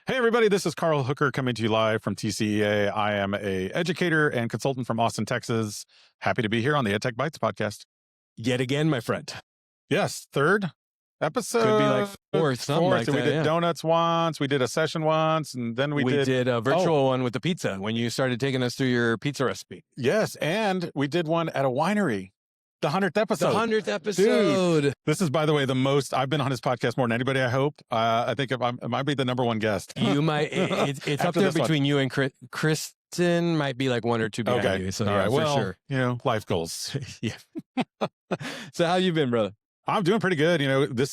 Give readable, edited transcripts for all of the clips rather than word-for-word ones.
Hey, everybody, this is Carl Hooker coming to you live from TCEA. I am a educator and consultant from Austin, Texas. Happy to be here on the EdTech Bites podcast. Yet again, my friend. Yes, third episode. Could be like fourth, something like that. We did donuts once, we did a session once, and then we did a virtual one with the pizza when you started taking us through your pizza recipe. Yes, and we did one at a winery. The 100th episode. The 100th episode. Dude, this is, by the way, the most I've been on his podcast more than anybody, I hope. I think it might be the number one guest. You might. It's up there between you and Kristen. Might be like one or two behind you. So, all right. Well, for sure. Life goals. Yeah. So how you been, brother? I'm doing pretty good.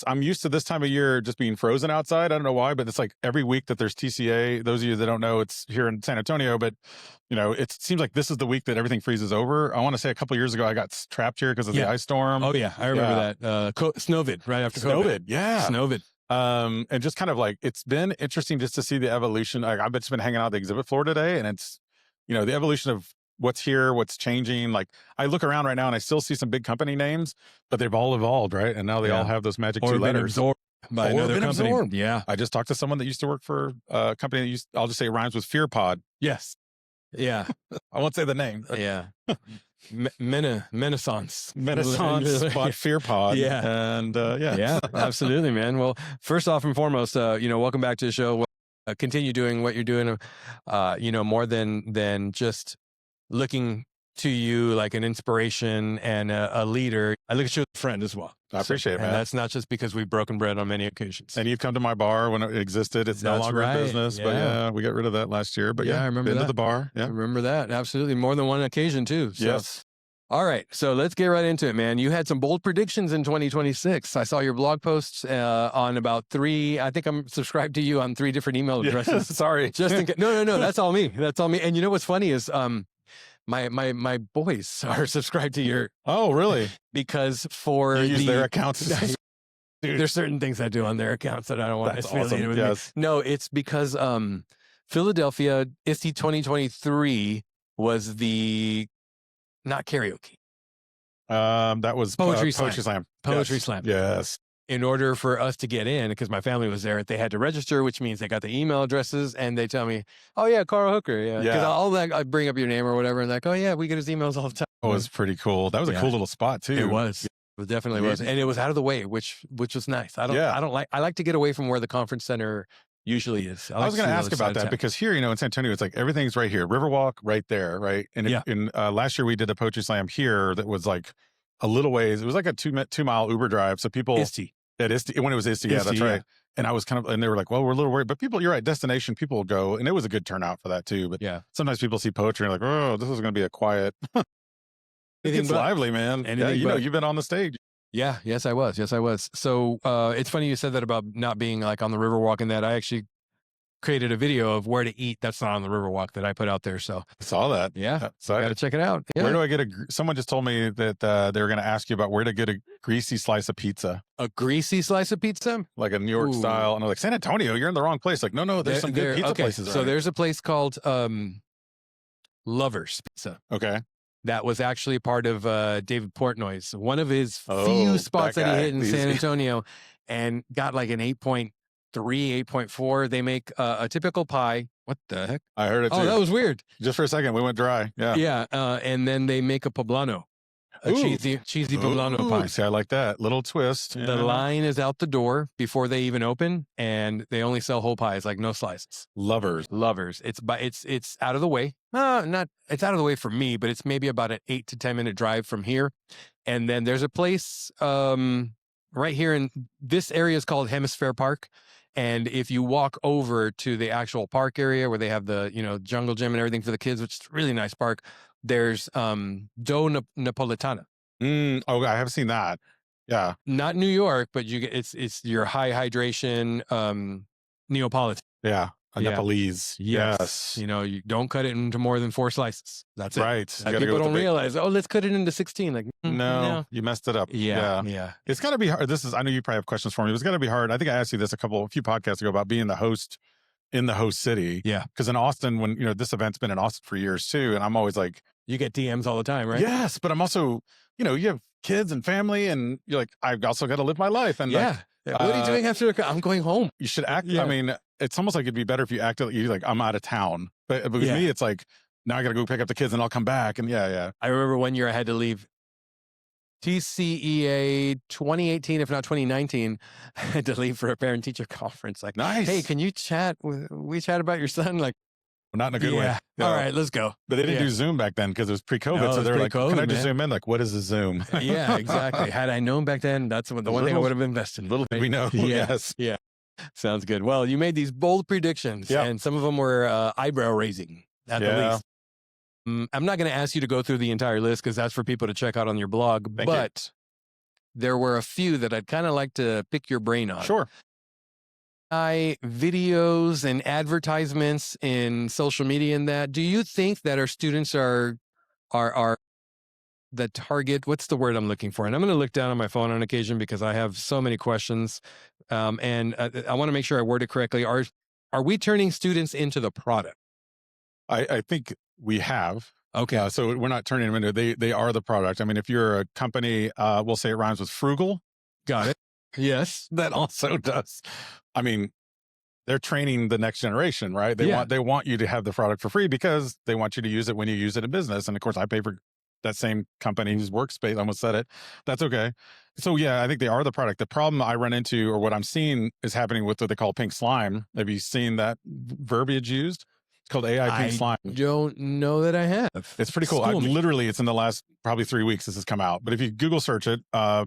I'm used to this time of year just being frozen outside. I don't know why, but it's like every week that there's TCA. Those of you that don't know, it's here in San Antonio, but it seems like this is the week that everything freezes over. I want to say a couple of years ago, I got trapped here because of the ice storm. Oh yeah. I remember that. Snowvid right after COVID. Yeah. Snowvid. And just kind of like, it's been interesting just to see the evolution. I've just been hanging out at the exhibit floor today, and it's, the evolution of what's here, what's changing. Like, I look around right now and I still see some big company names, but they've all evolved, right? And now they all have those magic two letters. Absorbed by another company. Absorbed. Yeah. I just talked to someone that used to work for a company that I'll just say it rhymes with Fear Pod. Yes. Yeah. I won't say the name. Yeah. Renaissance bought Fear Pod. Yeah. And yeah, absolutely, man. Well, first off and foremost, welcome back to the show. Continue doing what you're doing, more than just looking to you like an inspiration and a leader. I look at you as a friend as well. I appreciate it, man. And that's not just because we've broken bread on many occasions. And you've come to my bar when it existed. It's no longer in business, but we got rid of that last year. But I remember been that. to the bar. Yeah, I remember that. Absolutely. More than one occasion too. So. Yes. All right. So let's get right into it, man. You had some bold predictions in 2026. I saw your blog posts on about 3. I think I'm subscribed to you on 3 different email addresses. Sorry. Just in case. No. That's all me. That's all me. And you know what's funny is my boys are subscribed to your. Oh, really? Because for you use their accounts. There's certain things I do on their accounts that I don't want to affiliate with. Yes. No, it's because Philadelphia ISTE 2023 was the not karaoke. That was Poetry Slam. Poetry Slam. Yes. In order for us to get in, because my family was there, they had to register, which means they got the email addresses, and they tell me, "Oh yeah, Carl Hooker, yeah." Because all that, I bring up your name or whatever, and like, "Oh yeah, we get his emails all the time." It was pretty cool. That was a cool little spot too. It was. It definitely was, and it was out of the way, which was nice. I like to get away from where the conference center usually is. I was going to ask about that because here, in San Antonio, it's like everything's right here. Riverwalk right there, right? And in last year we did a poetry slam here that was like a little ways. It was like a 2-mile Uber drive. So people when it was ISTE, that's right. And I was and they were like, well, we're a little worried, but people, you're right, destination, people will go, and it was a good turnout for that too. But sometimes people see poetry and like, oh, this is going to be a quiet. It's lively, man. You've been on the stage. Yeah. Yes, I was. So it's funny you said that about not being like on the Riverwalk, and that I actually created a video of where to eat that's not on the Riverwalk that I put out there. So I saw that. Yeah. So I got to check it out. Yeah. Where do I get someone just told me that they were going to ask you about where to get a greasy slice of pizza. A greasy slice of pizza? Like a New York style. And I'm like, San Antonio, you're in the wrong place. Like, no, there's some good pizza places. So there's a place called Lover's Pizza. Okay. That was actually part of David Portnoy's, one of his few spots that he hit in San Antonio, and got like an 8.3, 8.4. They make a typical pie. What the heck? I heard it too. Oh, that was weird. Just for a second, we went dry. Yeah. Yeah. And then they make a poblano. A cheesy poblano pie. See, I like that. Little twist. The line is out the door before they even open, and they only sell whole pies, like no slices. Lovers. It's out of the way. It's out of the way for me, but it's maybe about an 8 to 10 minute drive from here. And then there's a place right here in this area is called Hemisphere Park. And if you walk over to the actual park area where they have the, jungle gym and everything for the kids, which is a really nice park, there's dough napolitana. I have seen that. Yeah. Not New York, but you get it's your high hydration Neapolitan. Yeah. Nepalese. Yes. You don't cut it into more than 4 slices. That's it. Right. People don't realize, let's cut it into 16. Like, no, you messed it up. Yeah. It's got to be hard. I know you probably have questions for me. It's got to be hard. I think I asked you this a few podcasts ago about being the host in the host city. Yeah. Because in Austin, when, this event's been in Austin for years too. And I'm always like, you get DMs all the time, right? Yes. But I'm also, you have kids and family, and you're like, I've also got to live my life. And what are you doing after? I'm going home. You should act. Yeah. I mean, it's almost like it'd be better if you acted like I'm out of town. But with me, it's like, now I got to go pick up the kids and I'll come back. And yeah. I remember one year I had to leave TCEA 2018, if not 2019, I had to leave for a parent teacher conference. Like, nice. Hey, can you we chat about your son? Like, not in a good way. All right, let's go. But they didn't do Zoom back then because it was pre-COVID. No, so they're like, can I just man. zoom in? Like, what is a Zoom? Yeah, exactly. Had I known back then, that's the one thing I would have invested in. Little did we know. Yes. Yeah. Sounds good. Well, you made these bold predictions, and some of them were eyebrow raising at the least. I'm not going to ask you to go through the entire list because that's for people to check out on your blog, but there were a few that I'd kind of like to pick your brain on. Sure. Videos and advertisements in social media and that. Do you think that our students are the target? What's the word I'm looking for? And I'm going to look down on my phone on occasion because I have so many questions. And I want to make sure I word it correctly. Are we turning students into the product? I think we have. Okay. So we're not turning them into, they are the product. I mean, if you're a company, we'll say it rhymes with frugal. Got it. Yes. That also does. I mean, they're training the next generation, right? They want you to have the product for free because they want you to use it when you use it in business. And of course, I pay for that same company's workspace. I almost said it. That's okay. So yeah, I think they are the product. The problem I run into, or what I'm seeing is happening with what they call pink slime. Have you seen that verbiage used? It's called AI pink slime. I don't know that I have. It's pretty cool. It's in the last probably 3 weeks this has come out. But if you Google search it,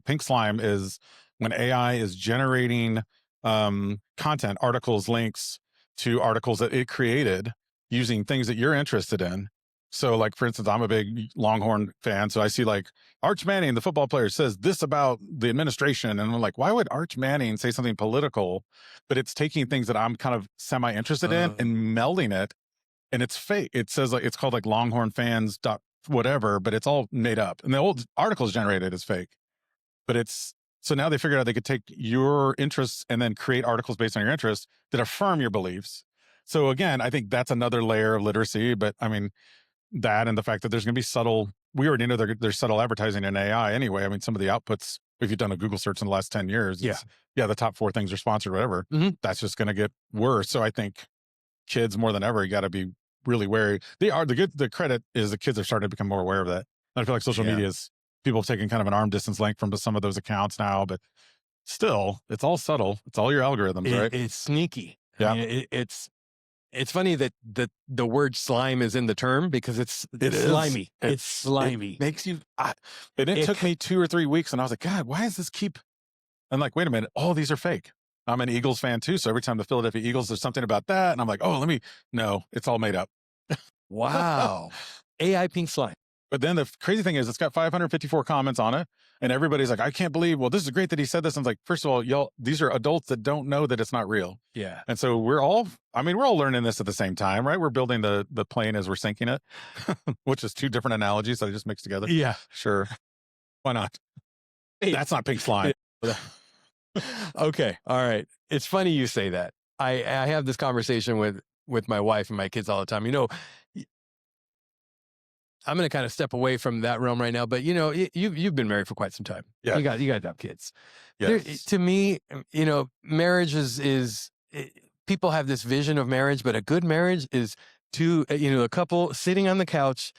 pink slime is when AI is generating content, articles, links to articles that it created using things that you're interested in. So like, for instance, I'm a big Longhorn fan. So I see like Arch Manning, the football player, says this about the administration. And I'm like, why would Arch Manning say something political? But it's taking things that I'm kind of semi-interested in and melding it. And it's fake. It says like, it's called like Longhorn fans dot whatever, but it's all made up. And the old articles generated as fake. But so now they figured out they could take your interests and then create articles based on your interests that affirm your beliefs. So again, I think that's another layer of literacy. But I mean, that and the fact that there's going to be subtle, we already know there's subtle advertising in AI anyway. I mean, some of the outputs, if you've done a Google search in the last 10 years, the top 4 things are sponsored, whatever. That's just going to get worse. So I think kids more than ever, you got to be really wary. The credit is the kids are starting to become more aware of that. And I feel like social media is, people have taken kind of an arm distance length from some of those accounts now, but still, it's all subtle. It's all your algorithms, right? It's sneaky. Yeah. I mean, it's funny that the word slime is in the term because it's slimy. It's slimy. It makes you, it took me 2 or 3 weeks and I was like, God, why does this keep, I'm like, wait a minute, all these are fake. I'm an Eagles fan too. So every time the Philadelphia Eagles, there's something about that. And I'm like, no, it's all made up. Wow. AI pink slime. But then the crazy thing is it's got 554 comments on it. And everybody's like, I can't believe, well, this is great that he said this. And it's like, first of all, these are adults that don't know that it's not real. Yeah. And so we're all learning this at the same time, right? We're building the plane as we're sinking it, which is 2 different analogies that I just mixed together. Yeah. Sure. Why not? That's not pink slime. Okay. All right. It's funny you say that. I have this conversation with my wife and my kids all the time. You know, I'm going to kind of step away from that realm right now, but you know, you've been married for quite some time. Yeah. You got to have kids. Yes. To me, you know, marriage is people have this vision of marriage, but a good marriage is a couple sitting on the couch,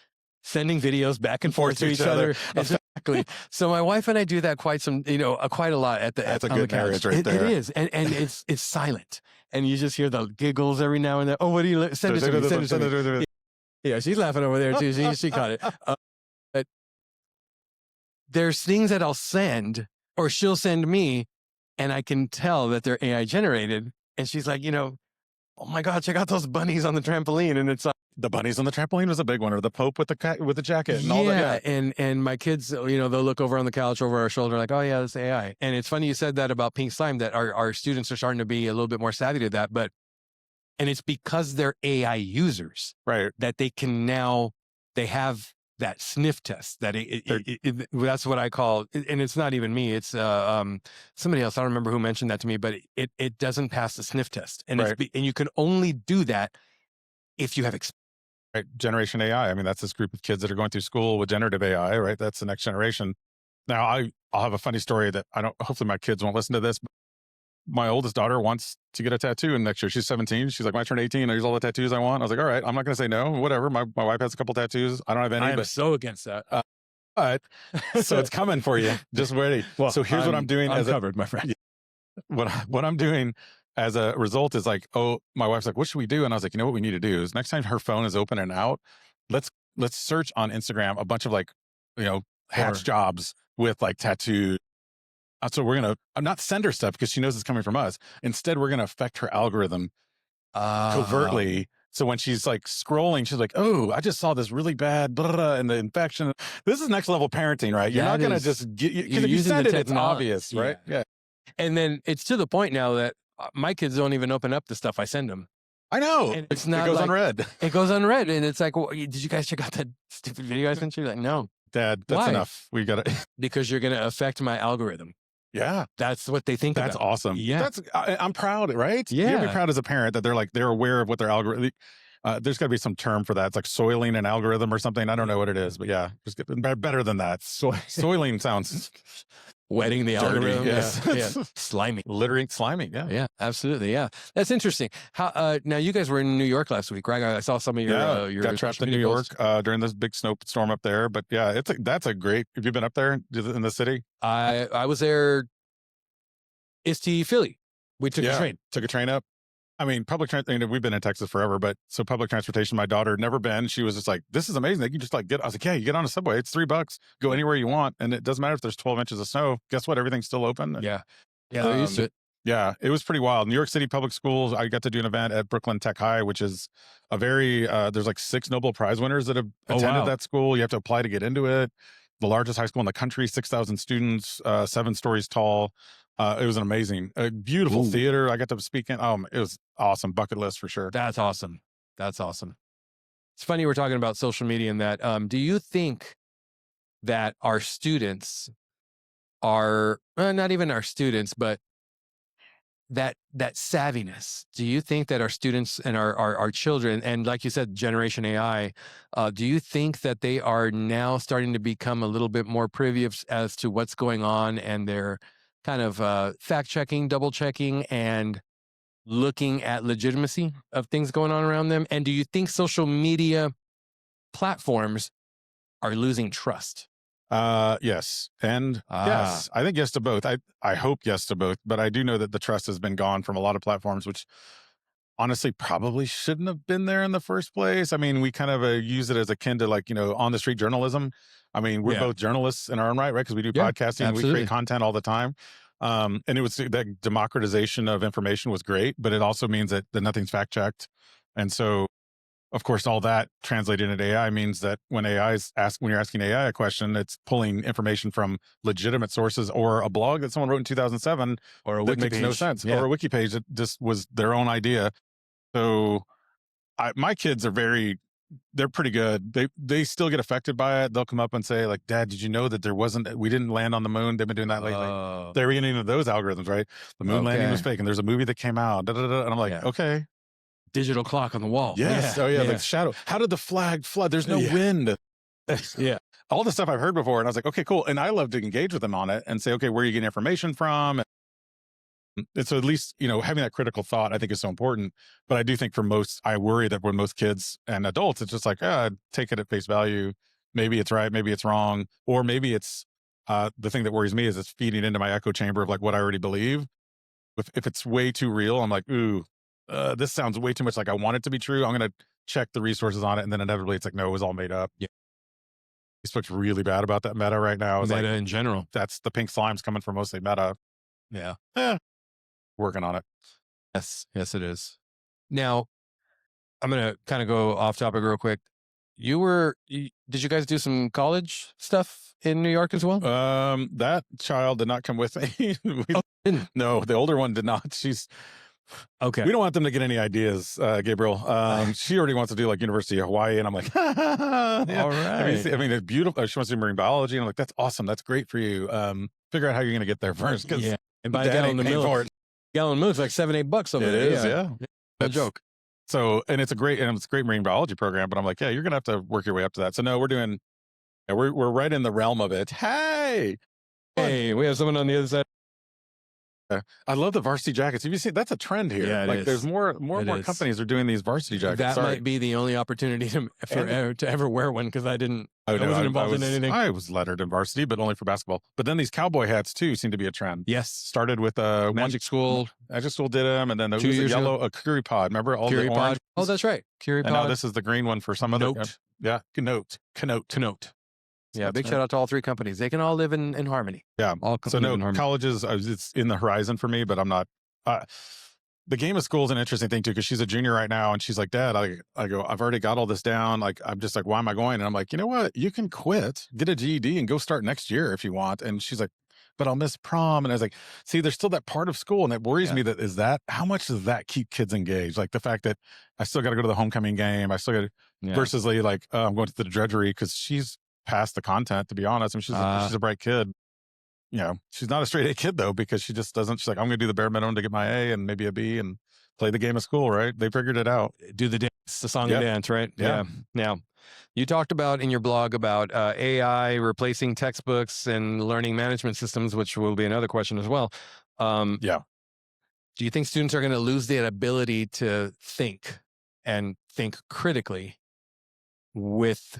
sending videos back and forth to each other. Exactly. So my wife and I do that quite a lot That's a good marriage right there. It is. And it's silent. And you just hear the giggles every now and then. Oh, what do you send it to me? Send it to me. Yeah, she's laughing over there too. She caught it. But there's things that I'll send or she'll send me and I can tell that they're AI generated. And she's like, oh my God, check out those bunnies on the trampoline. And it's like, the bunnies on the trampoline was a big one, or the Pope with the jacket and all that. Yeah. And my kids, they'll look over on the couch over our shoulder like, oh yeah, that's AI. And it's funny you said that about pink slime, that our students are starting to be a little bit more savvy to that. And it's because they're AI users, right? That they have that sniff test. That that's what I call, and it's not even me. It's somebody else. I don't remember who mentioned that to me, but it doesn't pass the sniff test, and and you can only do that if you have experience. Right, Generation AI. I mean, that's this group of kids that are going through school with generative AI, right? That's the next generation. Now, I'll have a funny story that hopefully my kids won't listen to this. my oldest daughter wants to get a tattoo in next year. She's 17. She's like, when I turn 18, here's all the tattoos I want. I was like, all right, I'm not going to say no, whatever. My wife has a couple tattoos. I don't have any. I am so against that. But so it's coming for you. Just wait. Well, so here's what I'm doing. I'm covered, my friend. What I'm doing as a result is like, oh, my wife's like, what should we do? And I was like, you know what we need to do is next time her phone is open and out, let's search on Instagram a bunch of like, hatch jobs with like tattoos. So we're going to not send her stuff because she knows it's coming from us. Instead, we're going to affect her algorithm covertly. So when she's like scrolling, she's like, oh, I just saw this really bad, blah, blah, blah, and the infection. This is next level parenting, right? You're not going to just get, because if you send it, it's obvious, right? Yeah. And then it's to the point now that my kids don't even open up the stuff I send them. I know. And it's not, it goes unread. It goes unread. And it's like, well, did you guys check out that stupid video I sent you? Like, no. Dad, that's enough. We got to. Because you're going to affect my algorithm. Yeah. That's what they think That's about. awesome. Yeah. I'm proud, right? Yeah. You'd be proud as a parent that they're aware of what their algorithm. There's got to be some term for that. It's like soiling an algorithm or something. I don't know what it is, but yeah, just get better than that. Soiling sounds wetting the dirty, algorithm. yes. Yeah. Slimy. Literally slimy. Yeah. Yeah, absolutely. Yeah. That's interesting. How now you guys were in New York last week, right? I saw some of your got trapped in New York during this big snowstorm up there. But yeah, that's a great. Have you been up there in the city? I was there. IST Philly. We took a train. Took a train up. I mean, public transportation, we've been in Texas forever, but so public transportation, my daughter had never been. She was just like, this is amazing. They can just like I was like, yeah, you get on a subway. It's $3. Go anywhere you want. And it doesn't matter if there's 12 inches of snow. Guess what? Everything's still open. Yeah. Yeah. They're used to it. Yeah. It was pretty wild. New York City public schools. I got to do an event at Brooklyn Tech High, which is a very, there's like 6 Nobel Prize winners that have attended that school. You have to apply to get into it. The largest high school in the country, 6,000 students, 7 stories tall. It was an amazing, beautiful theater. I got to speak in. It was awesome. Bucket list for sure. That's awesome. That's awesome. It's funny we're talking about social media and that. Do you think that our students are not even our students, but that savviness? Do you think that our students and our children, and like you said, Generation AI, do you think that they are now starting to become a little bit more privy as to what's going on, and they're kind of fact checking, double checking, and looking at legitimacy of things going on around them? And do you think social media platforms are losing trust? Yes. And yes, I think yes to both. I hope yes to both, but I do know that the trust has been gone from a lot of platforms, which honestly probably shouldn't have been there in the first place. I mean, we kind of use it as akin to like, on the street journalism. I mean, we're both journalists in our own right? Because we do podcasting, and we create content all the time. And it was that democratization of information was great, but it also means that nothing's fact checked. And so, of course, all that translated into AI means that when you're asking AI a question, it's pulling information from legitimate sources or a blog that someone wrote in 2007 or a that wiki makes page. no sense, Yeah. or a wiki page that just was their own idea. So my kids are they're pretty good. They still get affected by it. They'll come up and say like, Dad, did you know that we didn't land on the moon? They've been doing that lately. They're getting into those algorithms, right? The moon landing was fake, and there's a movie that came out. And I'm like, okay. Digital clock on the wall. Yes. Yeah. Oh yeah. Like shadow. How did the flag flood? There's no wind. Yeah. All the stuff I've heard before. And I was like, okay, cool. And I love to engage with them on it and say, okay, where are you getting information from? And so at least, having that critical thought, I think is so important. But I do think I worry that when most kids and adults, it's just like, take it at face value. Maybe it's right. Maybe it's wrong. Or maybe it's, the thing that worries me is it's feeding into my echo chamber of like what I already believe. If it's way too real, I'm like, ooh, this sounds way too much like I want it to be true. I'm going to check the resources on it. And then inevitably it's like, no, it was all made up. Yeah. Facebook's really bad about that Meta right now. Meta in general. That's the pink slime's coming from mostly Meta. Yeah. Working on it. Yes, it is. Now, I'm going to kind of go off topic real quick. Did you guys do some college stuff in New York as well? That child did not come with me. Didn't? No, the older one did not. She's okay. We don't want them to get any ideas, Gabriel. She already wants to do like University of Hawaii, and I'm like, yeah. All right. I mean, it's beautiful. She wants to do marine biology, and I'm like, that's awesome. That's great for you. Figure out how you're going to get there first. Yeah. And buy a gallon of milk. Gallon of milk's like $7-8 over there. It is, yeah. No joke. So, and it's a great marine biology program, but I'm like, yeah, you're going to have to work your way up to that. So no, we're right in the realm of it. Hey, we have someone on the other side. I love the varsity jackets. Have you seen that's a trend here? Yeah, like there's more companies are doing these varsity jackets. That might be the only opportunity to ever wear one because I wasn't involved in anything. I was lettered in varsity, but only for basketball. But then these cowboy hats too seem to be a trend. Yes, started with Magic School. Magic School did them, and then there was a yellow a Curie Pod. Remember all Curie the Pod? orange? Oh, that's right, Curie Pod. And now this is the green one for some other. Yeah, Connote. Yeah, big shout out to all three companies. They can all live in harmony. Yeah. Colleges, it's in the horizon for me, but I'm not. The game of school is an interesting thing too, because she's a junior right now, and she's like, Dad, I go, I've already got all this down. Like, I'm just like, why am I going? And I'm like, you know what? You can quit, get a GED, and go start next year if you want. And she's like, but I'll miss prom. And I was like, see, there's still that part of school, and it worries me that how much does that keep kids engaged? Like the fact that I still got to go to the homecoming game, I still got to versus like I'm going to the drudgery because she's past the content, to be honest. I mean, she's a bright kid. You know, she's not a straight A kid though, because she just doesn't. She's like, I'm going to do the bare minimum to get my A and maybe a B and play the game of school. Right? They figured it out. Do the dance, the song and dance. Right? Yeah. Now, you talked about in your blog about AI replacing textbooks and learning management systems, which will be another question as well. Do you think students are going to lose the ability to think and think critically with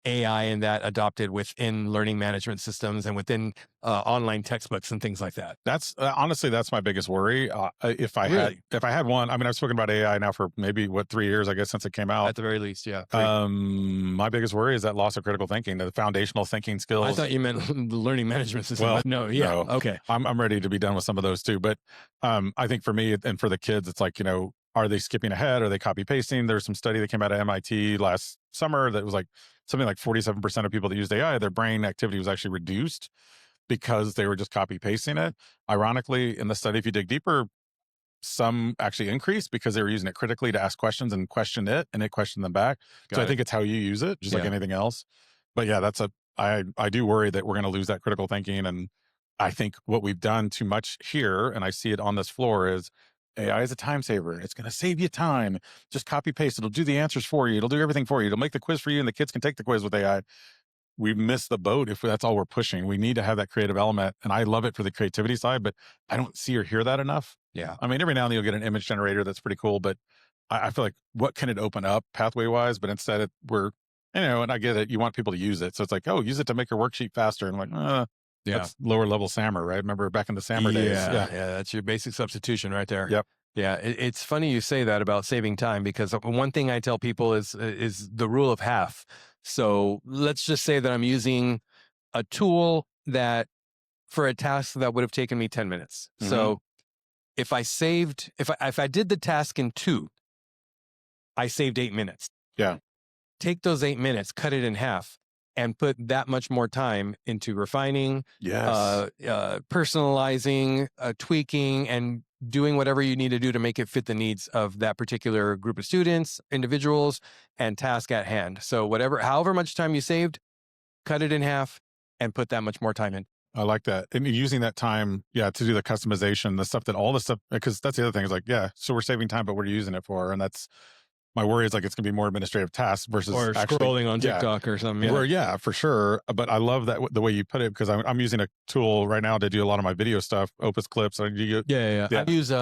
AI and that adopted within learning management systems and within online textbooks and things like that? That's honestly, that's my biggest worry. If I had one, I mean, I've spoken about AI now for maybe 3 years, I guess, since it came out. At the very least, yeah. My biggest worry is that loss of critical thinking, the foundational thinking skills. I thought you meant the learning management system. Well, no. Okay. I'm ready to be done with some of those too. But I think for me and for the kids, it's like, are they skipping ahead? Are they copy pasting? There's some study that came out of MIT last summer that was like something like 47% of people that used AI, their brain activity was actually reduced because they were just copy pasting it. Ironically, in the study, if you dig deeper, some actually increased because they were using it critically to ask questions and question it, and it questioned them back. I think it's how you use it, just like anything else. But yeah, I do worry that we're going to lose that critical thinking. And I think what we've done too much here, and I see it on this floor, is AI is a time saver. It's going to save you time. Just copy paste. It'll do the answers for you. It'll do everything for you. It'll make the quiz for you, and the kids can take the quiz with AI. We've missed the boat if that's all we're pushing. We need to have that creative element, and I love it for the creativity side, but I don't see or hear that enough. Yeah. I mean, every now and then you'll get an image generator that's pretty cool, but I feel like what can it open up pathway-wise? But instead and I get it. You want people to use it. So it's like, oh, use it to make your worksheet faster. And I'm like, that's lower level SAMR, right? Remember back in the SAMR days? Yeah, that's your basic substitution right there. Yep. Yeah, it's funny you say that about saving time, because one thing I tell people is the rule of half. So let's just say that I'm using a tool that for a task that would have taken me 10 minutes. Mm-hmm. So if I did the task in 2, I saved 8 minutes. Yeah. Take those 8 minutes, cut it in half, and put that much more time into refining, personalizing, tweaking, and doing whatever you need to do to make it fit the needs of that particular group of students, individuals, and task at hand. So however much time you saved, cut it in half and put that much more time in. I like that. And using that time, to do the customization, all the stuff, because that's the other thing is like, so we're saving time, but what are you using it for? And that's, my worry is like it's going to be more administrative tasks versus or scrolling on TikTok or something. Yeah, for sure. But I love that the way you put it, because I'm using a tool right now to do a lot of my video stuff, Opus Clips. I use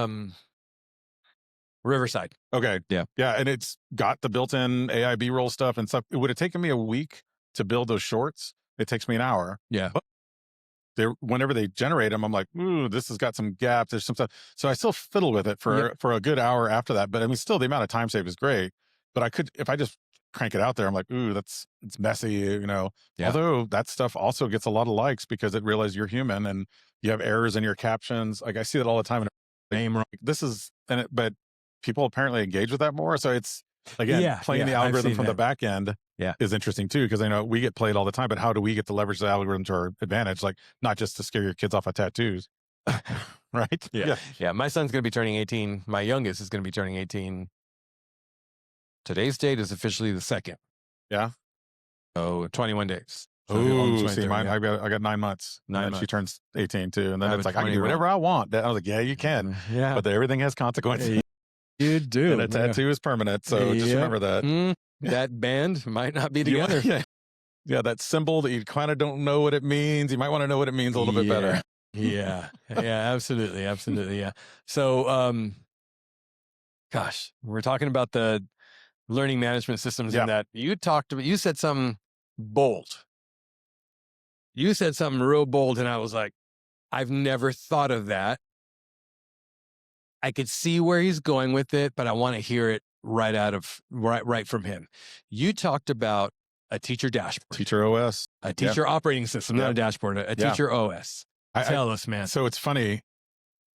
Riverside. Okay. Yeah. And it's got the built-in AI B-roll stuff and stuff. It would have taken me a week to build those shorts. It takes me an hour. Yeah. But whenever they generate them, I'm like, ooh, this has got some gaps. There's some stuff. So I still fiddle with it for a good hour after that. But I mean, still the amount of time saved is great. But I could, if I just crank it out there, I'm like, ooh, it's messy, Although that stuff also gets a lot of likes because it realizes you're human and you have errors in your captions. Like I see that all the time. But people apparently engage with that more. So it's, again, playing the algorithm from the back end is interesting too, because I know we get played all the time, but how do we get to leverage the algorithm to our advantage? Like not just to scare your kids off of tattoos, right? Yeah. My son's going to be turning 18. My youngest is going to be turning 18. Today's date is officially the 2nd. Yeah. So 21 days. Oh, see, mine, I got 9 months. 9 months. She turns 18 too. And then it's like, I can do whatever I want. I was like, yeah, you can. Yeah. But everything has consequences. You do. And a tattoo is permanent. So just remember that. That band might not be together. Yeah, that symbol that you kind of don't know what it means. You might want to know what it means a little bit better. Yeah. Yeah, absolutely. Absolutely. Yeah. So, gosh, we're talking about the learning management systems Yeah. and that you said something bold. You said something real bold. And I was like, I've never thought of that. I could see where he's going with it, but I want to hear it right from him. You talked about a teacher dashboard, Teacher OS, a teacher operating system, not a dashboard, a teacher OS. Tell us, man. So it's funny.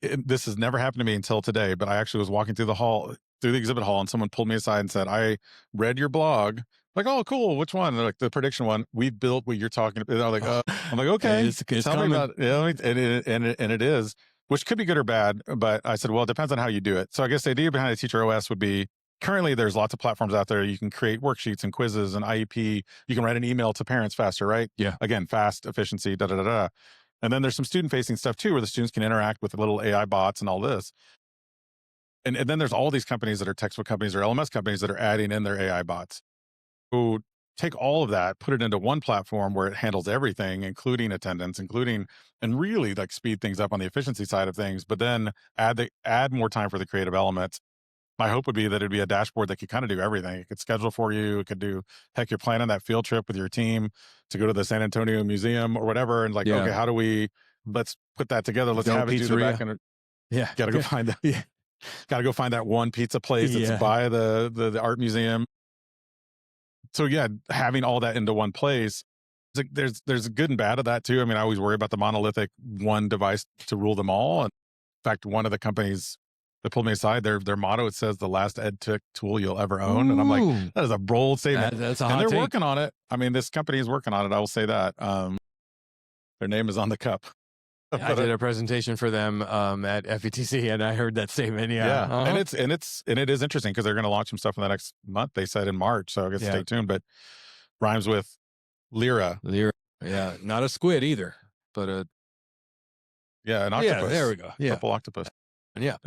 This has never happened to me until today, but I actually was walking through the exhibit hall, and someone pulled me aside and said, "I read your blog." Like, "Oh, cool. Which one?" They're like, "The prediction one. We built what you're talking about." I'm like, I'm like, "Okay, it's tell me about it." And it is, which could be good or bad. But I said, "Well, it depends on how you do it." So I guess the idea behind a teacher OS would be, currently there's lots of platforms out there. You can create worksheets and quizzes and IEP. You can write an email to parents faster, right? Yeah. Again, fast, efficiency, da da da da. And then there's some student-facing stuff too, where the students can interact with the little AI bots and all this. And then there's all these companies that are textbook companies or LMS companies that are adding in their AI bots, who take all of that, put it into one platform where it handles everything, including attendance, and really like speed things up on the efficiency side of things, but then add more time for the creative elements. My hope would be that it'd be a dashboard that could kind of do everything. It could schedule for you. It could do, heck, you're planning that field trip with your team to go to the San Antonio Museum or whatever. And like, okay, let's put that together. Let's have it do the back end. Yeah. Got to go find that. Yeah. Got to go find that one pizza place that's by the art museum. So yeah, having all that into one place, there's good and bad of that too. I mean, I always worry about the monolithic one device to rule them all. And in fact, one of the companies that pulled me aside, their motto, it says the last EdTech tool you'll ever own. Ooh. And I'm like, that is a bold statement. That's a hot and they're take. working on it. I mean, this company is working on it. I will say that. Their name is on the cup. I did a presentation for them at FETC, and I heard that statement. Yeah. And it is interesting because they're going to launch some stuff in the next month. They said in March, so I guess stay tuned. But rhymes with Lyra. Yeah, not a squid either, but an octopus. Yeah, there we go. Yeah, purple octopus. Yeah.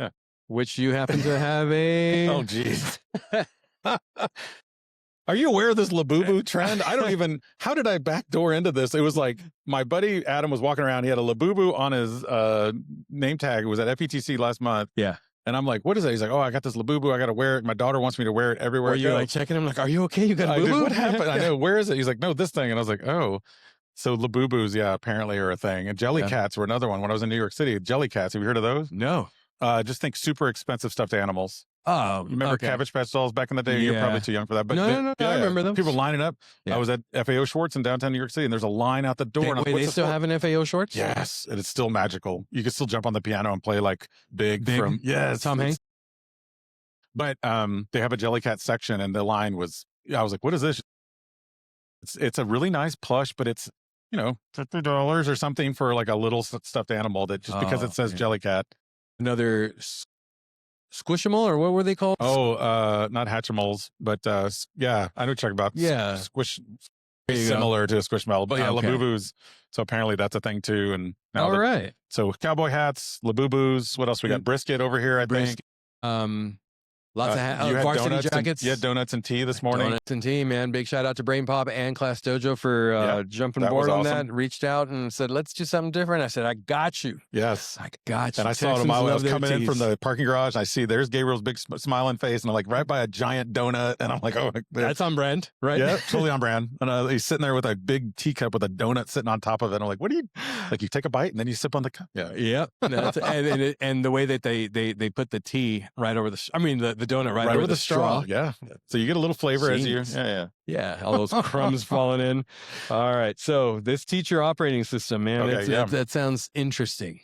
Which you happen to have a. Oh, geez. Are you aware of this Labubu trend? I don't even, how did I backdoor into this? It was like my buddy Adam was walking around. He had a Labubu on his name tag. It was at FETC last month. Yeah. And I'm like, what is that? He's like, oh, I got this Labubu. I got to wear it. My daughter wants me to wear it everywhere. Were you like checking him? Like, are you okay? You got a Labubu? What happened? I know. Where is it? He's like, no, this thing. And I was like, oh. So Labubus, apparently are a thing. And jelly cats were another one. When I was in New York City, jelly cats. Have you heard of those? No. Just think super expensive stuffed animals. Oh, you remember Cabbage Patch dolls back in the day? You're probably too young for that. But no, I remember them. People lining up. I was at FAO Schwartz in downtown New York City, and there's a line out the door. Wait, they still have an FAO Schwartz? Yes, and it's still magical. You can still jump on the piano and play like Big? From Tom Hanks. But they have a Jellycat section, and the line was, I was like, what is this? It's a really nice plush, but it's, $50 or something for like a little stuffed animal that just because it says Jellycat. Another Squishable, or what were they called? Oh, not Hatchimals, but I know what you're talking about. Yeah. Squish, similar to a Squishmallow, but Labubus. So apparently that's a thing too. And now right. So cowboy hats, Labubus. What else we got? Brisket over here, I think. Lots of varsity jackets. You had donuts and tea this morning. Donuts and tea, man. Big shout out to Brain Pop and Class Dojo for jumping board on that. Reached out and said, let's do something different. I said, I got you. Yes. I got you. And I saw it while I was coming in from the parking garage. And I see there's Gabriel's big smiling face. And I'm like, right by a giant donut. And I'm like, oh. That's on brand, right? Yeah, totally on brand. And he's sitting there with a big teacup with a donut sitting on top of it. And I'm like, what do you, like you take a bite and then you sip on the cup? Yeah. Yep. And the way that they put the tea right over the donut right over the straw. Yeah. So you get a little flavor as you. Yeah. All those crumbs falling in. All right. So this teacher operating system, man, that sounds interesting.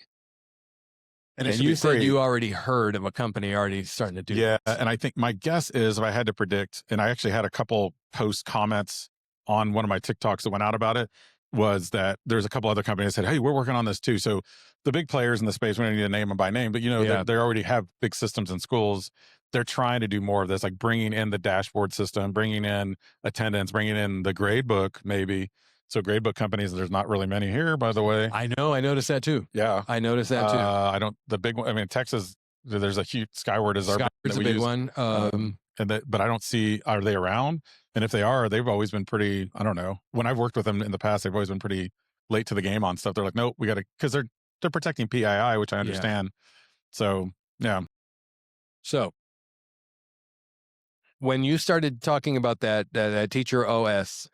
And you said you already heard of a company already starting to do this. And I think my guess is, if I had to predict, and I actually had a couple post comments on one of my TikToks that went out about it, was that there's a couple other companies that said, hey, we're working on this too. So the big players in the space, we don't need to name them by name, but they already have big systems in schools. They're trying to do more of this, like bringing in the dashboard system, bringing in attendance, bringing in the grade book, maybe. So grade book companies, there's not really many here, by the way. I know. I noticed that too. Yeah. I noticed that too. The big one, I mean, Texas, there's a huge, Skyward's a big one. But I don't see, are they around? And if they are, they've always been pretty, I don't know. When I've worked with them in the past, they've always been pretty late to the game on stuff. They're like, nope, we got to, because they're protecting PII, which I understand. So yeah. So when you started talking about that teacher OS,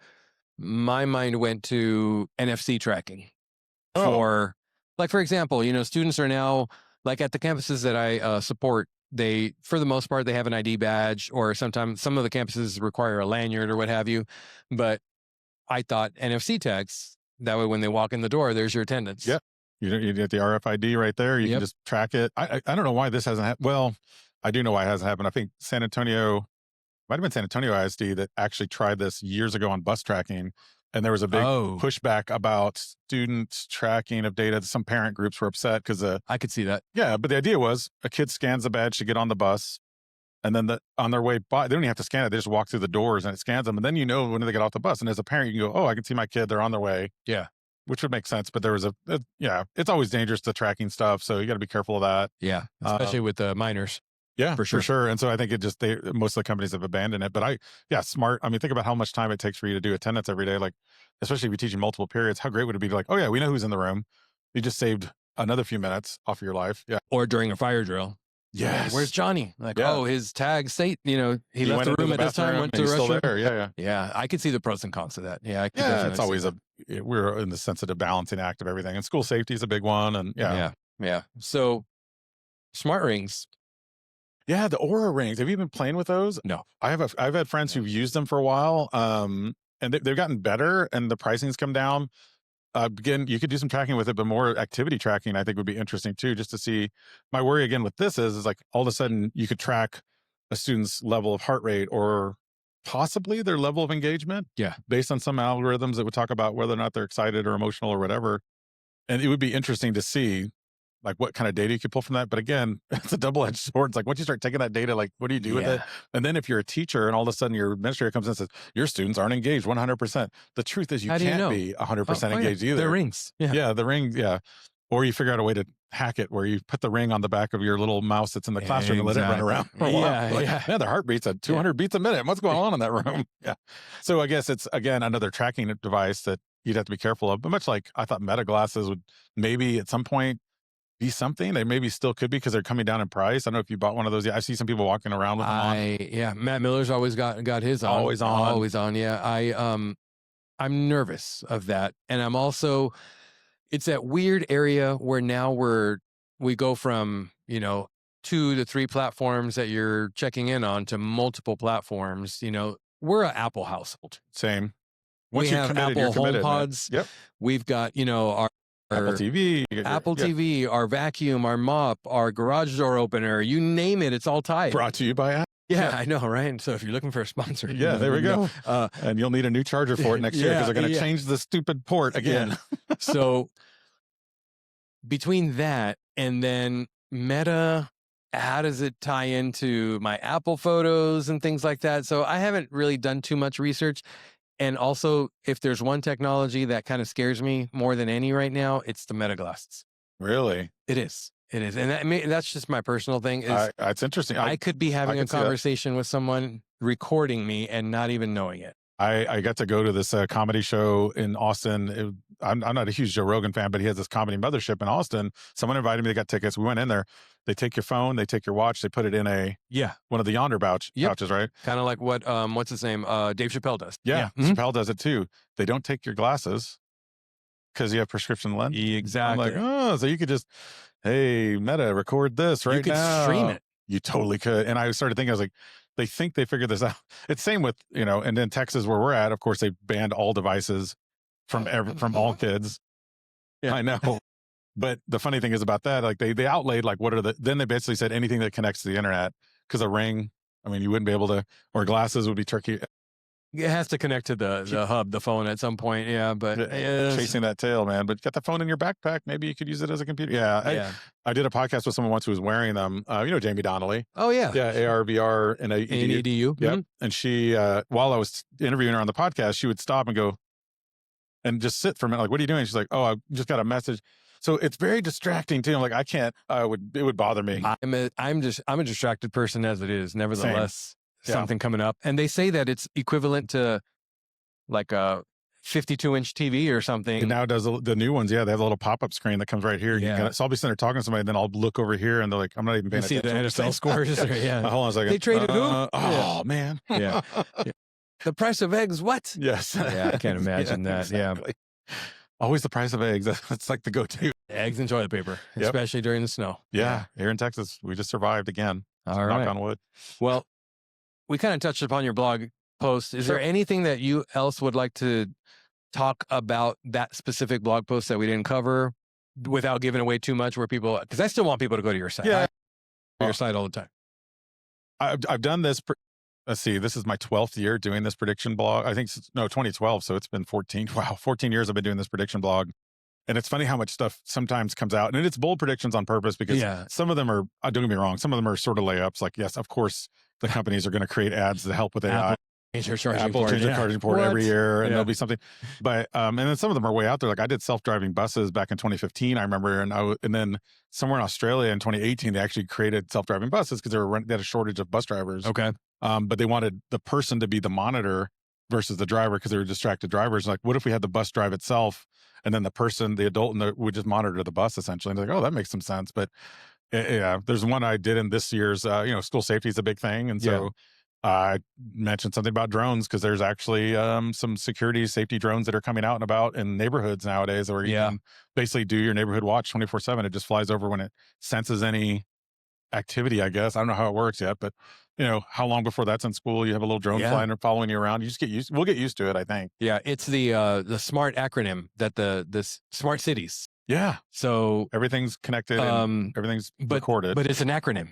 my mind went to NFC tracking for, like, for example, students are now, like at the campuses that I support, they, for the most part, they have an ID badge, or sometimes some of the campuses require a lanyard or what have you. But I thought NFC tags, that way when they walk in the door, there's your attendance. Yep. You get the RFID right there. You can just track it. I don't know why this hasn't happened. Well, I do know why it hasn't happened. I think San Antonio, might have been San Antonio ISD that actually tried this years ago on bus tracking. And there was a big pushback about student tracking of data. Some parent groups were upset because I could see that. Yeah, but the idea was a kid scans the badge to get on the bus. And then on their way by, they don't even have to scan it. They just walk through the doors and it scans them. And then when they get off the bus. And as a parent, you can go, oh, I can see my kid. They're on their way. Yeah. Which would make sense. But there was it's always dangerous to tracking stuff. So you got to be careful of that. Yeah. Especially with the minors. Yeah, for sure. And so I think most of the companies have abandoned it. But smart. I mean, think about how much time it takes for you to do attendance every day. Like, especially if you're teaching multiple periods, how great would it be to like, oh yeah, we know who's in the room. You just saved another few minutes off of your life. Yeah. Or during a fire drill. Yes. Where's Johnny? Like, his tag state, he left the room at this time, went to the restroom. There. Yeah. Yeah. I could see the pros and cons of that. Yeah. It's always we're in the sensitive balancing act of everything. And school safety is a big one. And yeah. So smart rings. Yeah, the Aura rings. Have you been playing with those? No. I've had friends who've used them for a while, and they've gotten better, and the pricing's come down. Again, you could do some tracking with it, but more activity tracking I think would be interesting too, just to see. My worry again with this is like all of a sudden you could track a student's level of heart rate or possibly their level of engagement. Yeah. Based on some algorithms that would talk about whether or not they're excited or emotional or whatever. And it would be interesting to see like what kind of data you could pull from that. But again, it's a double-edged sword. It's like once you start taking that data, like what do you do with it? And then if you're a teacher and all of a sudden your administrator comes in and says, your students aren't engaged 100%. The truth is you can't be 100% engaged either. They're rings. Yeah, the ring. Yeah. Or you figure out a way to hack it where you put the ring on the back of your little mouse that's in the classroom and let it run around for a while. Yeah, their heart beats at 200 beats a minute. What's going on in that room? Yeah. So I guess it's, again, another tracking device that you'd have to be careful of. But much like I thought Meta glasses would maybe at some point be something. They maybe still could be because they're coming down in price. I don't know if you bought one of those yet. I see some people walking around with them on. Matt Miller's always got his on. Always on. Yeah. I'm nervous of that. And I'm also, it's that weird area where now we go from, 2 to 3 platforms that you're checking in on to multiple platforms. We're an Apple household. Same. Once we have Apple HomePods. Yep. We've got, our Apple TV, TV, our vacuum, our mop, our garage door opener, you name it, it's all tied. Brought to you by Apple. Yeah, I know, right? So if you're looking for a sponsor. Yeah, there we go. And you'll need a new charger for it next year because they're going to change the stupid port again. Yeah. So between that and then Meta, how does it tie into my Apple photos and things like that? So I haven't really done too much research. And also, if there's one technology that kind of scares me more than any right now, it's the Meta glasses. Really? It is. And that's just my personal thing. It's interesting. I could be having a conversation with someone recording me and not even knowing it. I got to go to this comedy show in Austin. I'm not a huge Joe Rogan fan, but he has this comedy mothership in Austin. Someone invited me. They got tickets. We went in there. They take your phone. They take your watch. They put it in one of the Yonder pouches, right? Kind of like what what's his name? Dave Chappelle does. Yeah. Chappelle does it too. They don't take your glasses because you have prescription lens. Exactly. I'm like, so you could just, hey, Meta, record this right now. You could stream it. You totally could. And I started thinking, I was like, they think they figured this out. It's same with, and in Texas where we're at, of course, they banned all devices from all kids. Yeah, I know. But the funny thing is about that, like they outlaid like then they basically said anything that connects to the internet, because a ring, I mean, you wouldn't be able to, or glasses would be tricky. It has to connect to the hub, the phone at some point. Yeah, but chasing that tail, man. But you got the phone in your backpack. Maybe you could use it as a computer. Yeah. I did a podcast with someone once who was wearing them. Jamie Donnelly. Oh yeah. Yeah. AR, VR, and EDU. Yep. Mm-hmm. And she, while I was interviewing her on the podcast, she would stop and go and just sit for a minute. Like, what are you doing? She's like, oh, I just got a message. So it's very distracting too. I'm like, I can't. It would bother me. I'm a distracted person as it is. Nevertheless, something coming up, and they say that it's equivalent to like 52-inch TV or something. It now does the new ones. Yeah, they have a little pop-up screen that comes right here. Yeah. So I'll be sitting there talking to somebody, and then I'll look over here, and they're like, I'm not even paying You see attention. the NFL scores. Yeah. Hold on a second. They traded who? Oh, man. Yeah. The price of eggs, what? Yes. Yeah, I can't imagine that. Exactly. Yeah. Always the price of eggs. That's like the go-to. Eggs and toilet paper, especially during the snow. Yeah. Here in Texas, we just survived again. All right. Knock on wood. Well, we kind of touched upon your blog post. Is there anything that you else would like to talk about that specific blog post that we didn't cover without giving away too much, where people, because I still want people to go to your site. Yeah. Your site all the time. I've done this. Let's see, this is my 12th year doing this prediction blog. I think, 2012. So it's been 14. Wow. 14 years I've been doing this prediction blog. And it's funny how much stuff sometimes comes out, and it's bold predictions on purpose, because some of them are, don't get me wrong, some of them are sort of layups. Like, yes, of course, the companies are going to create ads to help with AI. Apple change their charging port every year, and there'll be something. But and then some of them are way out there. Like, I did self-driving buses back in 2015, I remember, and then somewhere in Australia in 2018, they actually created self-driving buses because they had a shortage of bus drivers. Okay. But they wanted the person to be the monitor versus the driver, because they were distracted drivers. Like, what if we had the bus drive itself, and then the person, the adult, would just monitor the bus essentially? And they're like, oh, that makes some sense. But yeah, there's one I did in this year's, school safety is a big thing. And so I mentioned something about drones, because there's actually some security safety drones that are coming out and about in neighborhoods nowadays, where you can basically do your neighborhood watch 24/7. It just flies over when it senses any activity, I guess. I don't know how it works yet, but how long before that's in school, you have a little drone flying or following you around. You just we'll get used to it, I think. Yeah, it's the SMART acronym that the smart cities. Yeah. So everything's connected, and everything's recorded. But it's an acronym.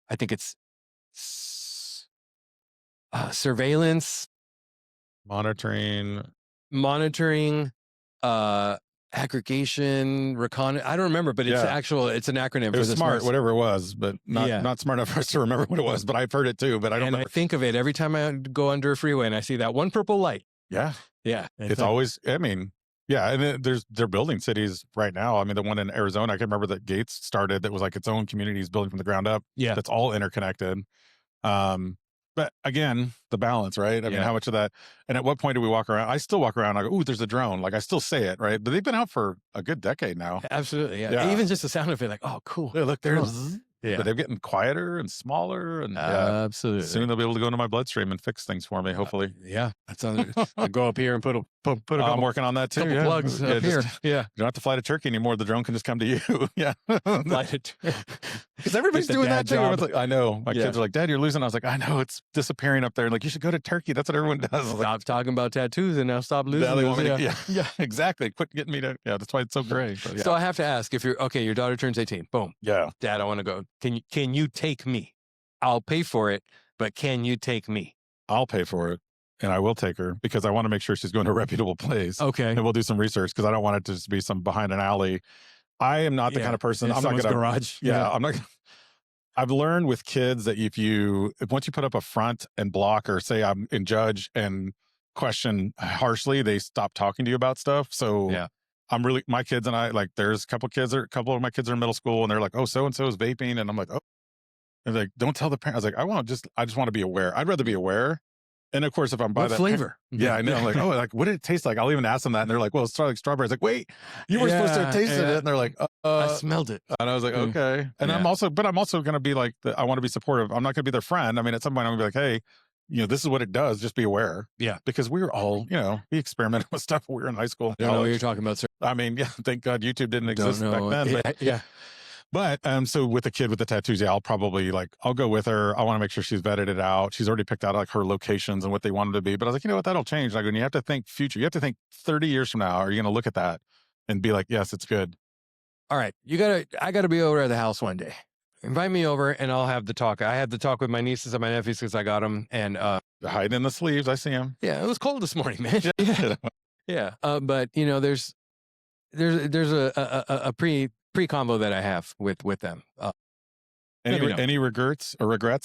I think it's surveillance, monitoring, aggregation, I don't remember, but it's it's an acronym. It was smart, whatever it was, but not smart enough for us to remember what it was. But I've heard it too, but I don't know. I think of it every time I go under a freeway and I see that one purple light. Yeah. Yeah. It's always, and they're building cities right now. I mean, the one in Arizona, I can remember that Gates started, that was like its own communities building from the ground up. Yeah. That's all interconnected. But again, the balance, right? I mean, how much of that, and at what point do we walk around? I still walk around, I go, ooh, there's a drone. Like, I still say it, right? But they've been out for a good decade now. Absolutely. Yeah. Even just the sound of it, like, oh, cool. Yeah, look, there's, but they're getting quieter and smaller, and absolutely. Soon they'll be able to go into my bloodstream and fix things for me, hopefully. That's I'll go up here and put a couple, I'm working on that too. Couple plugs up here. You don't have to fly to Turkey anymore. The drone can just come to you. Fly to Turkey. Because everybody's doing that too. Like, I know. My kids are like, Dad, you're losing. I was like, I know, it's disappearing up there. Like, you should go to Turkey. That's what everyone does. Stop talking about tattoos and now stop losing. Now they want me to, exactly. Quit getting me to. Yeah, that's why it's so great. But, So I have to ask, if you're okay, your daughter turns 18. Boom. Yeah. Dad, I want to go. Can you take me? I'll pay for it, but can you take me? I'll pay for it. And I will take her, because I want to make sure she's going to a reputable place. Okay. And we'll do some research, because I don't want it to just be some behind an alley. I am not the kind of person. I'm not going to garage. I'm not. I've learned with kids that once you put up a front and block, or say I'm in judge and question harshly, they stop talking to you about stuff. So I'm really, my kids and I, like, there's a couple of my kids are in middle school, and they're like, oh, so-and-so is vaping. And I'm like, oh, and they're like, don't tell the parents. I was like, I just want to be aware. I'd rather be aware. And of course, if I'm by that flavor, I know. I'm like, oh, like, what did it taste like? I'll even ask them that, and they're like, well, it's like strawberries. Like, wait, you were supposed to have tasted it, and they're like, I smelled it, and I was like, okay. And I'm also going to be like, I want to be supportive. I'm not going to be their friend. I mean, at some point, I'm going to be like, hey, this is what it does. Just be aware. Yeah, because we were all, we experimented with stuff when we were in high school. I don't know what you're talking about, sir. I mean, thank God YouTube didn't exist back then. But, But so with the kid with the tattoos, I'll probably I'll go with her. I want to make sure she's vetted it out. She's already picked out like her locations and what they want them to be. But I was like, you know what, that'll change. Like, when you have to think future, you have to think 30 years from now, are you going to look at that and be like, yes, it's good. All right. I got to be over at the house one day. Invite me over and I'll have the talk. I had the talk with my nieces and my nephews because I got them, and hiding in the sleeves. I see them. Yeah. It was cold this morning, man. Yeah. But there's a pre-combo that I have with them. Any regrets,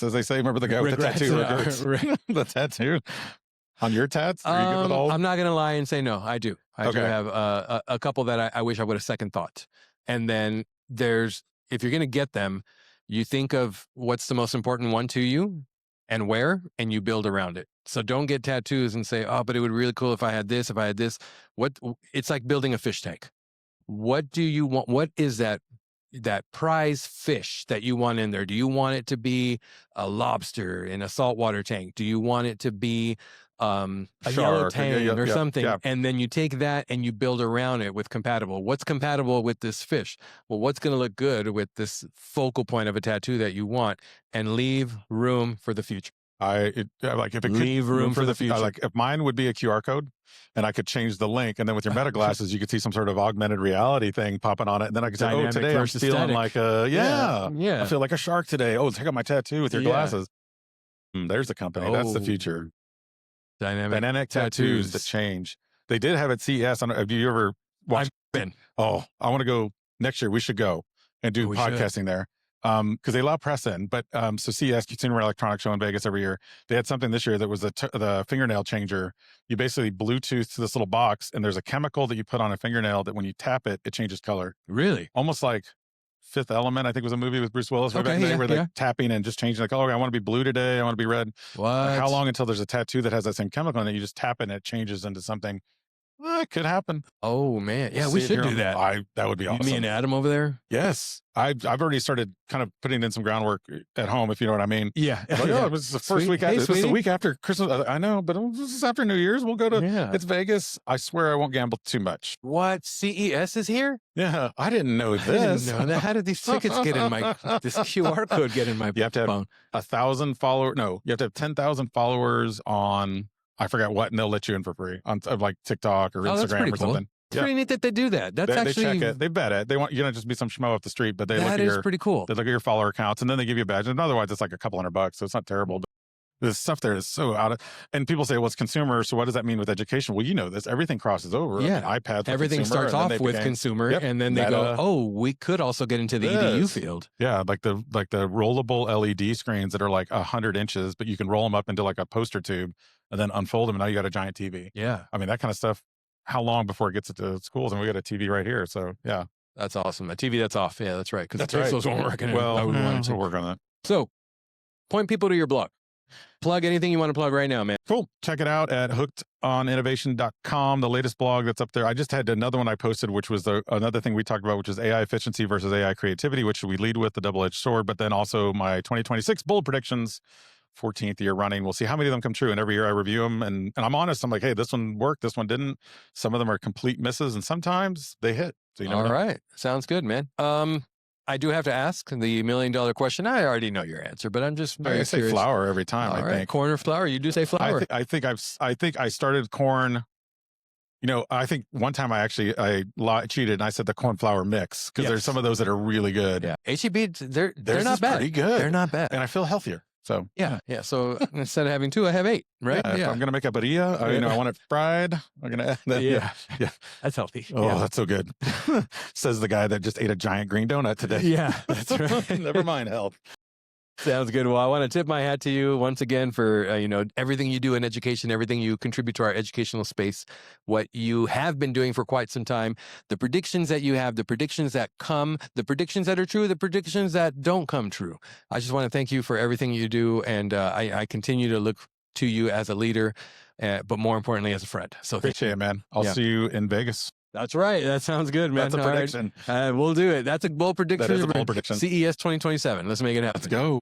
as they say? Remember the guy with the tattoo? Regrets. The tattoo on your tats? Are you good with all? I'm not gonna lie and say no. I do. I do have a couple that I wish I would have second thought. And then if you're gonna get them, you think of what's the most important one to you, and wear, and you build around it. So don't get tattoos and say, oh, but it would be really cool if I had this, if I had this. It's like building a fish tank. What do you want? What is that prize fish that you want in there? Do you want it to be a lobster in a saltwater tank? Do you want it to be a yellow tang or something? Yeah. And then you take that and you build around it with compatible. What's compatible with this fish? Well, what's going to look good with this focal point of a tattoo that you want, and leave room for the future. Leave room for the future. Like if mine would be a QR code and I could change the link, and then with your meta glasses, you could see some sort of augmented reality thing popping on it. And then I could say, oh, today I'm feeling like I feel like a shark today. Oh, check out my tattoo with your glasses. There's the company. That's the future. Dynamic tattoos that change. They did have at CES. Have you ever watched? Oh, I want to go next year. We should go and do podcasting there. Because they allow press in, but so CES, Consumer Electronics Show in Vegas every year, they had something this year that was the fingernail changer. You basically Bluetooth to this little box, and there's a chemical that you put on a fingernail that when you tap it, it changes color. Really? Almost like Fifth Element, I think was a movie with Bruce Willis, where they're tapping and just changing the color. I want to be blue today. I want to be red. What? How long until there's a tattoo that has that same chemical in it? You just tap it and it changes into something. It could happen. Oh man, yeah, we should do that. That would be awesome. Me and Adam over there. Yes, I've already started kind of putting in some groundwork at home, if you know what I mean. Yeah. It was the first week after. It's the week after Christmas. I know, but this is after New Year's. We'll go to. Yeah. It's Vegas. I swear I won't gamble too much. What? CES is here? Yeah, I didn't know this. I didn't know that. How did these tickets get in my? This QR code get in my? You have to have 1,000 followers. No, you have to have 10,000 followers on. I forgot what, and they'll let you in for free on like TikTok or Instagram or something. It's pretty neat that they do that. That's actually they check it. They vet it. They want you to just be some schmo off the street, but they look at your pretty cool. They look at your follower accounts, and then they give you a badge. And otherwise, it's like a couple $100, so it's not terrible. But the stuff there is so out of. And people say, "Well, it's consumer." So what does that mean with education? Well, you know this. Everything crosses over. Yeah, iPads. Everything starts off with consumer, and then they go, "Oh, we could also get into the EDU field." Yeah, like the rollable LED screens that are like 100 inches, but you can roll them up into like a poster tube and then unfold them, and now you got a giant TV. Yeah, I mean that kind of stuff. How long before it gets into schools? And we got a TV right here, so yeah, that's awesome. A TV that's off. Yeah, that's right. Because the pixels won't work. Well, we'll work on that. So, point people to your blog. Plug anything you want to plug right now, man. Cool. Check it out at hookedoninnovation.com, the latest blog that's up there. I just had another one I posted, which was another thing we talked about, which is AI efficiency versus AI creativity, which we lead with, the double-edged sword, but then also my 2026 bold predictions, 14th year running. We'll see how many of them come true. And every year I review them. And I'm honest. I'm like, hey, this one worked. This one didn't. Some of them are complete misses. And sometimes they hit. So you never know. All right. Sounds good, man. I do have to ask the $1 million question. I already know your answer, but I'm just very curious. I say flour every time. I think corn or flour. You do say flour. I think I started corn. You know, I think one time I cheated and I said the corn flour mix because there's some of those that are really good. Yeah, HEB, they're not bad. Pretty good. They're not bad, and I feel healthier. So yeah. So instead of having 2, I have 8. Right? Yeah. If I'm gonna make a birria, I want it fried. I'm gonna add that. Yeah. That's healthy. Oh, that's so good. Says the guy that just ate a giant green donut today. Yeah, that's right. Never mind health. Sounds good. Well, I want to tip my hat to you once again for everything you do in education, everything you contribute to our educational space, what you have been doing for quite some time, the predictions that you have, the predictions that come, the predictions that are true, the predictions that don't come true. I just want to thank you for everything you do, and I continue to look to you as a leader, but more importantly as a friend. So appreciate it, man. I'll see you in Vegas. That's right. That sounds good, man. That's a prediction. Right. We'll do it. That's a bold prediction. That is a bold prediction. CES 2027. Let's make it happen. Let's go.